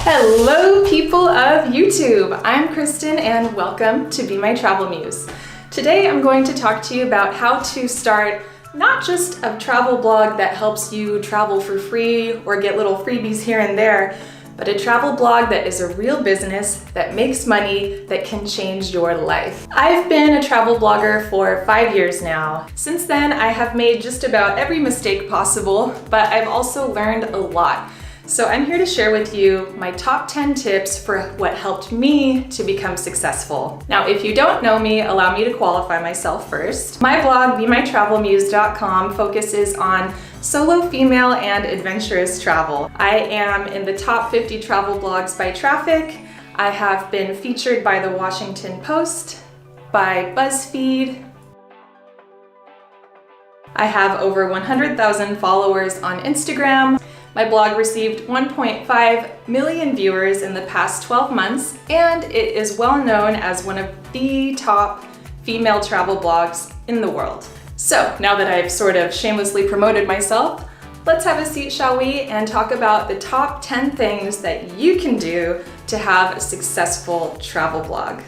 Hello people of YouTube! I'm Kristen and welcome to Be My Travel Muse. Today I'm going to talk to you about how to start not just a travel blog that helps you travel for free or get little freebies here and there, but a travel blog that is a real business that makes money that can change your life. I've been a travel blogger for 5 years now. Since then, I have made just about every mistake possible, but I've also learned a lot. So I'm here to share with you my top 10 tips for what helped me to become successful. Now, if you don't know me, allow me to qualify myself first. My blog, BeMyTravelMuse.com, focuses on solo female and adventurous travel. I am in the top 50 travel blogs by traffic. I have been featured by the Washington Post, by BuzzFeed. I have over 100,000 followers on Instagram. My blog received 1.5 million viewers in the past 12 months, and it is well known as one of the top female travel blogs in the world. So now that I've sort of shamelessly promoted myself, let's have a seat, shall we, and talk about the top 10 things that you can do to have a successful travel blog.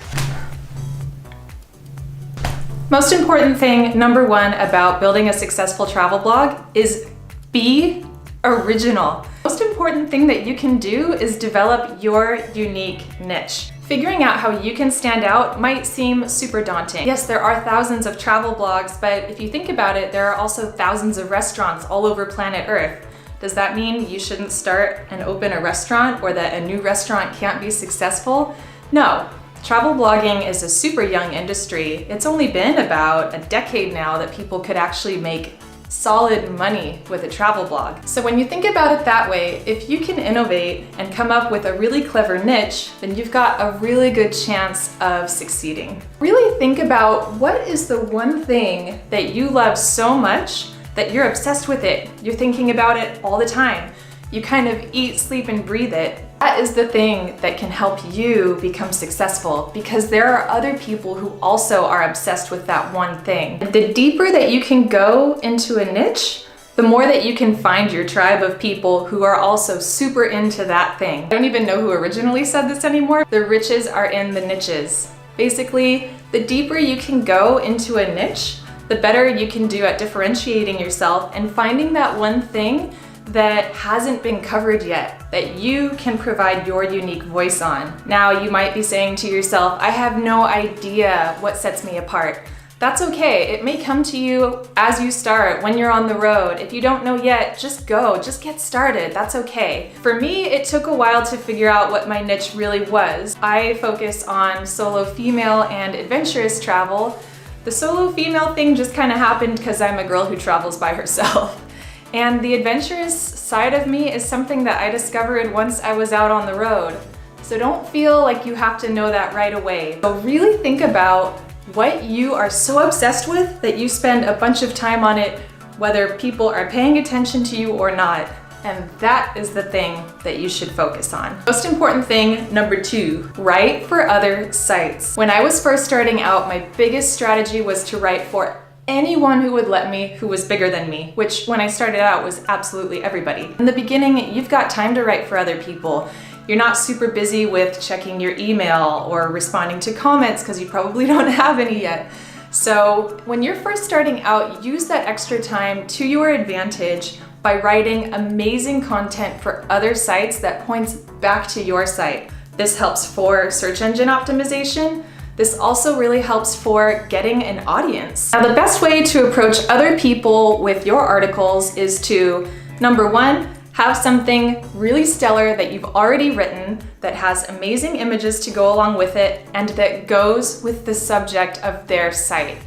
Most important thing, number one, about building a successful travel blog is be original. Most important thing that you can do is develop your unique niche. Figuring out how you can stand out might seem super daunting. Yes, there are thousands of travel blogs, but if you think about it, there are also thousands of restaurants all over planet Earth. Does that mean you shouldn't start and open a restaurant, or that a new restaurant can't be successful? No. Travel blogging is a super young industry. It's only been about a decade now that people could actually make solid money with a travel blog. So when you think about it that way, if you can innovate and come up with a really clever niche, then you've got a really good chance of succeeding. Really think about what is the one thing that you love so much that you're obsessed with it. You're thinking about it all the time. You kind of eat, sleep, and breathe it. That is the thing that can help you become successful, because there are other people who also are obsessed with that one thing. The deeper that you can go into a niche, the more that you can find your tribe of people who are also super into that thing. I don't even know who originally said this anymore. The riches are in the niches. Basically, the deeper you can go into a niche, the better you can do at differentiating yourself and finding that one thing that hasn't been covered yet, that you can provide your unique voice on. Now, you might be saying to yourself, I have no idea what sets me apart. That's okay. It may come to you as you start, when you're on the road. If you don't know yet, just go, just get started. That's okay. For me, it took a while to figure out what my niche really was. I focus on solo female and adventurous travel. The solo female thing just kind of happened because I'm a girl who travels by herself. And the adventurous side of me is something that I discovered once I was out on the road. So don't feel like you have to know that right away. But really think about what you are so obsessed with that you spend a bunch of time on it, whether people are paying attention to you or not. And that is the thing that you should focus on. Most important thing, number two, write for other sites. When I was first starting out, my biggest strategy was to write for anyone who would let me, who was bigger than me, which when I started out was absolutely everybody. In the beginning, you've got time to write for other people. You're not super busy with checking your email or responding to comments because you probably don't have any yet. So when you're first starting out, use that extra time to your advantage by writing amazing content for other sites that points back to your site. This helps for search engine optimization. This also really helps for getting an audience. Now, the best way to approach other people with your articles is to, number one, have something really stellar that you've already written that has amazing images to go along with it and that goes with the subject of their site.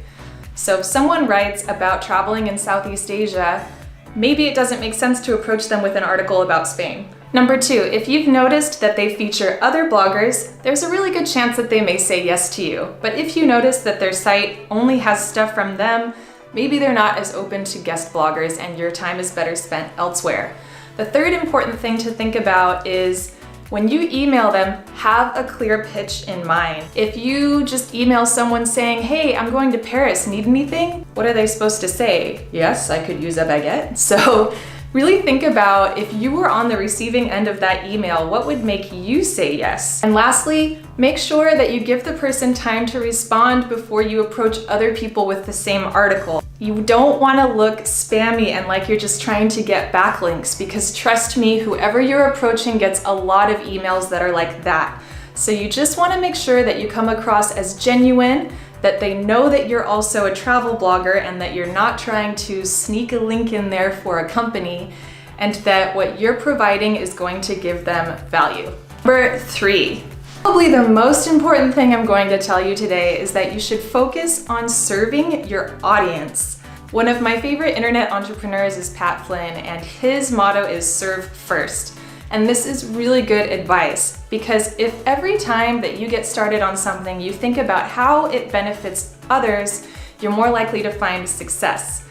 So if someone writes about traveling in Southeast Asia, maybe it doesn't make sense to approach them with an article about Spain. Number two, if you've noticed that they feature other bloggers, there's a really good chance that they may say yes to you. But if you notice that their site only has stuff from them, maybe they're not as open to guest bloggers and your time is better spent elsewhere. The third important thing to think about is when you email them, have a clear pitch in mind. If you just email someone saying, hey, I'm going to Paris, need anything? What are they supposed to say? Yes, I could use a baguette. So Really think about if you were on the receiving end of that email, what would make you say yes? And lastly, make sure that you give the person time to respond before you approach other people with the same article. You don't want to look spammy and like you're just trying to get backlinks, because trust me, whoever you're approaching gets a lot of emails that are like that. So you just want to make sure that you come across as genuine, that they know that you're also a travel blogger and that you're not trying to sneak a link in there for a company, and that what you're providing is going to give them value. Number 3, probably the most important thing I'm going to tell you today is that you should focus on serving your audience. One of my favorite internet entrepreneurs is Pat Flynn, and his motto is serve first. And this is really good advice, because if every time that you get started on something you think about how it benefits others, you're more likely to find success.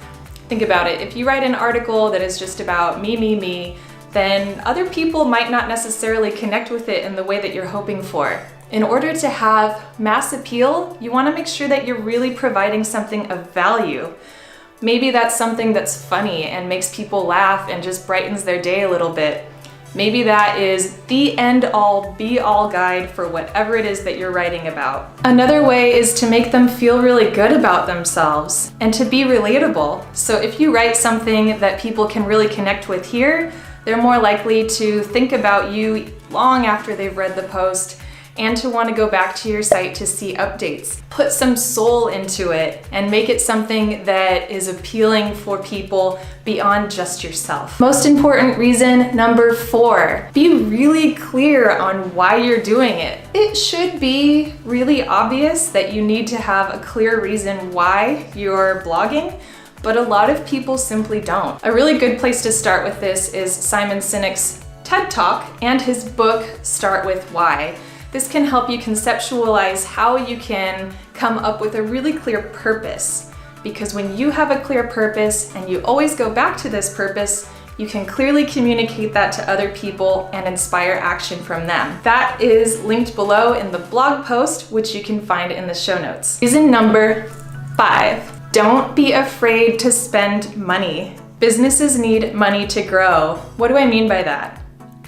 Think about it. If you write an article that is just about me, then other people might not necessarily connect with it in the way that you're hoping for. In order to have mass appeal, you want to make sure that you're really providing something of value. Maybe that's something that's funny and makes people laugh and just brightens their day a little bit. Maybe that is the end-all, be-all guide for whatever it is that you're writing about. Another way is to make them feel really good about themselves and to be relatable. So if you write something that people can really connect with here, they're more likely to think about you long after they've read the post and to want to go back to your site to see updates. Put some soul into it and make it something that is appealing for people beyond just yourself. Most important reason, number 4, be really clear on why you're doing it. It should be really obvious that you need to have a clear reason why you're blogging, but a lot of people simply don't. A really good place to start with this is Simon Sinek's TED Talk and his book, Start With Why. This can help you conceptualize how you can come up with a really clear purpose. Because when you have a clear purpose and you always go back to this purpose, you can clearly communicate that to other people and inspire action from them. That is linked below in the blog post, which you can find in the show notes. Reason number 5, don't be afraid to spend money. Businesses need money to grow. What do I mean by that?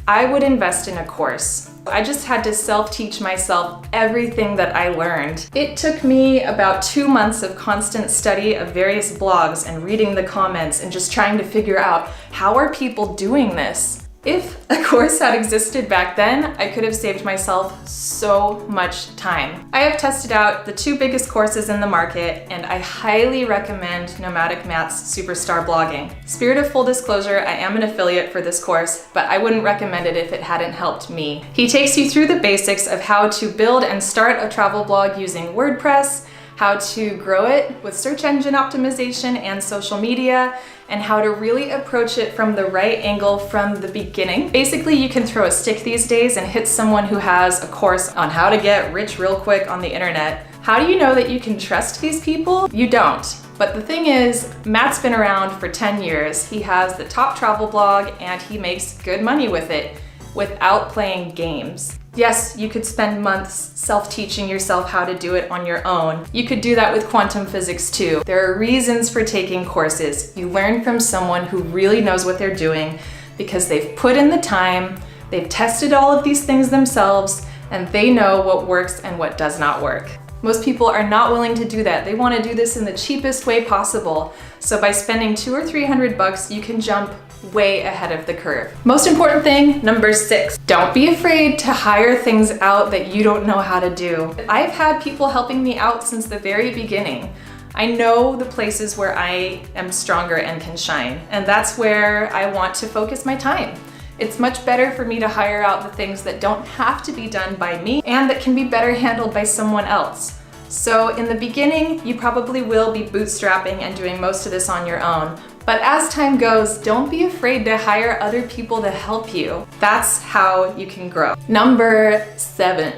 I would invest in a course. I just had to self-teach myself everything that I learned. It took me about 2 months of constant study of various blogs and reading the comments and just trying to figure out, how are people doing this? If a course had existed back then, I could have saved myself so much time. I have tested out the 2 biggest courses in the market, and I highly recommend Nomadic Matt's Superstar Blogging. Spirit of full disclosure, I am an affiliate for this course, but I wouldn't recommend it if it hadn't helped me. He takes you through the basics of how to build and start a travel blog using WordPress, how to grow it with search engine optimization and social media, and how to really approach it from the right angle from the beginning. Basically, you can throw a stick these days and hit someone who has a course on how to get rich real quick on the internet. How do you know that you can trust these people? You don't. But the thing is, Matt's been around for 10 years. He has the top travel blog and he makes good money with it without playing games. Yes, you could spend months self-teaching yourself how to do it on your own. You could do that with quantum physics too. There are reasons for taking courses. You learn from someone who really knows what they're doing because they've put in the time, they've tested all of these things themselves, and they know what works and what does not work. Most people are not willing to do that. They want to do this in the cheapest way possible. So by spending $200 or $300, you can jump way ahead of the curve. Most important thing, number 6, don't be afraid to hire things out that you don't know how to do. I've had people helping me out since the very beginning. I know the places where I am stronger and can shine, and that's where I want to focus my time. It's much better for me to hire out the things that don't have to be done by me and that can be better handled by someone else. So in the beginning, you probably will be bootstrapping and doing most of this on your own. But as time goes, don't be afraid to hire other people to help you. That's how you can grow. Number 7.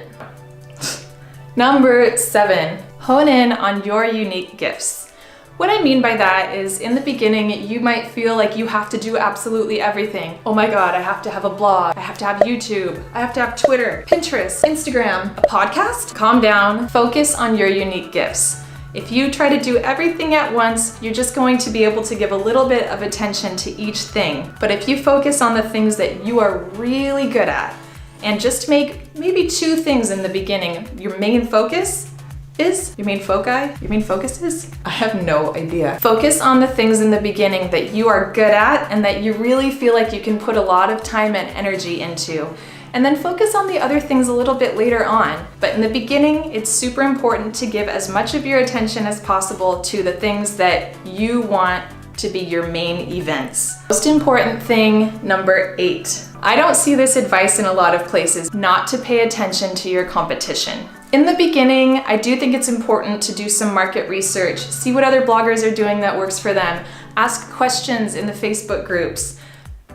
Number 7, hone in on your unique gifts. What I mean by that is, in the beginning, you might feel like you have to do absolutely everything. Oh my God, I have to have a blog, I have to have YouTube, I have to have Twitter, Pinterest, Instagram, a podcast? Calm down, focus on your unique gifts. If you try to do everything at once, you're just going to be able to give a little bit of attention to each thing. But if you focus on the things that you are really good at, and just make maybe 2 things in the beginning, your main focus is? Your main foci? Your main focus is? I have no idea. Focus on the things in the beginning that you are good at and that you really feel like you can put a lot of time and energy into. And then focus on the other things a little bit later on. But in the beginning, it's super important to give as much of your attention as possible to the things that you want to be your main events. Most important thing, number 8. I don't see this advice in a lot of places, not to pay attention to your competition. In the beginning, I do think it's important to do some market research, see what other bloggers are doing that works for them, ask questions in the Facebook groups,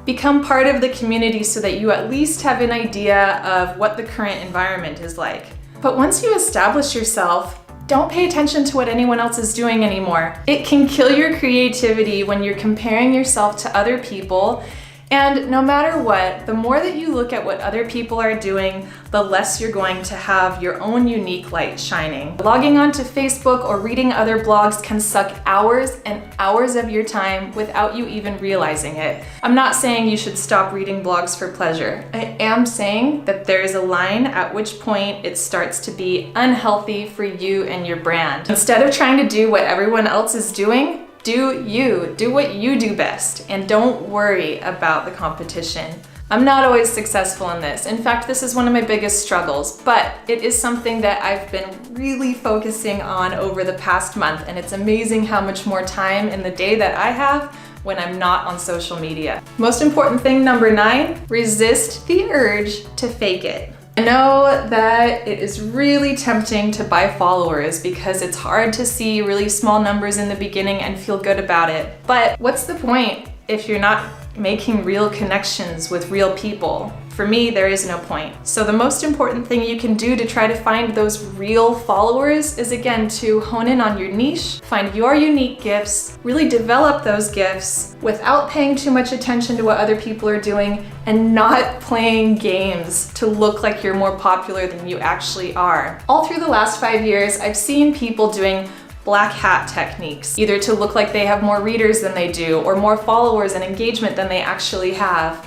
become part of the community so that you at least have an idea of what the current environment is like. But once you establish yourself, don't pay attention to what anyone else is doing anymore. It can kill your creativity when you're comparing yourself to other people. And no matter what, the more that you look at what other people are doing, the less you're going to have your own unique light shining. Logging onto Facebook or reading other blogs can suck hours and hours of your time without you even realizing it. I'm not saying you should stop reading blogs for pleasure. I am saying that there is a line at which point it starts to be unhealthy for you and your brand. Instead of trying to do what everyone else is doing, do what you do best, and don't worry about the competition. I'm not always successful in this. In fact, this is one of my biggest struggles, but it is something that I've been really focusing on over the past month, and it's amazing how much more time in the day that I have when I'm not on social media. Most important thing, number 9, resist the urge to fake it. I know that it is really tempting to buy followers because it's hard to see really small numbers in the beginning and feel good about it. But what's the point if you're not making real connections with real people? For me, there is no point. So the most important thing you can do to try to find those real followers is, again, to hone in on your niche, find your unique gifts, really develop those gifts without paying too much attention to what other people are doing, and not playing games to look like you're more popular than you actually are. All through the last 5 years, I've seen people doing black hat techniques, either to look like they have more readers than they do or more followers and engagement than they actually have.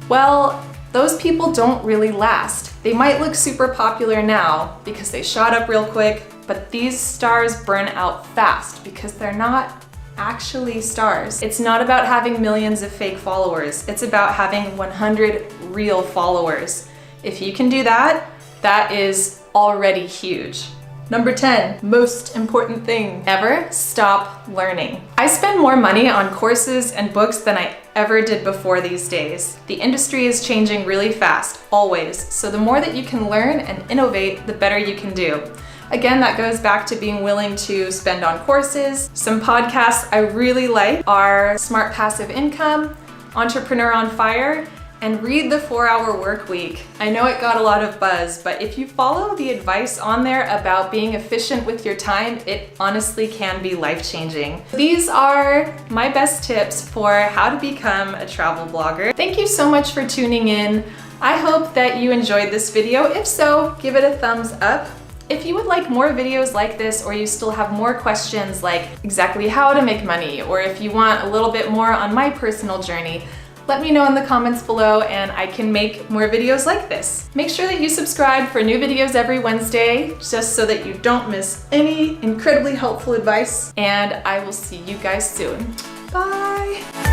Well, those people don't really last. They might look super popular now because they shot up real quick, but these stars burn out fast because they're not actually stars. It's not about having millions of fake followers. It's about having 100 real followers. If you can do that, that is already huge. Number 10, most important thing, never stop learning. I spend more money on courses and books than I ever did before these days. The industry is changing really fast, always. So the more that you can learn and innovate, the better you can do. Again, that goes back to being willing to spend on courses. Some podcasts I really like are Smart Passive Income, Entrepreneur on Fire, and Read the 4-Hour Workweek. I know it got a lot of buzz, but if you follow the advice on there about being efficient with your time, it honestly can be life-changing. These are my best tips for how to become a travel blogger. Thank you so much for tuning in. I hope that you enjoyed this video. If so, give it a thumbs up. If you would like more videos like this, or you still have more questions like exactly how to make money, or if you want a little bit more on my personal journey, let me know in the comments below and I can make more videos like this. Make sure that you subscribe for new videos every Wednesday, just so that you don't miss any incredibly helpful advice. And I will see you guys soon. Bye!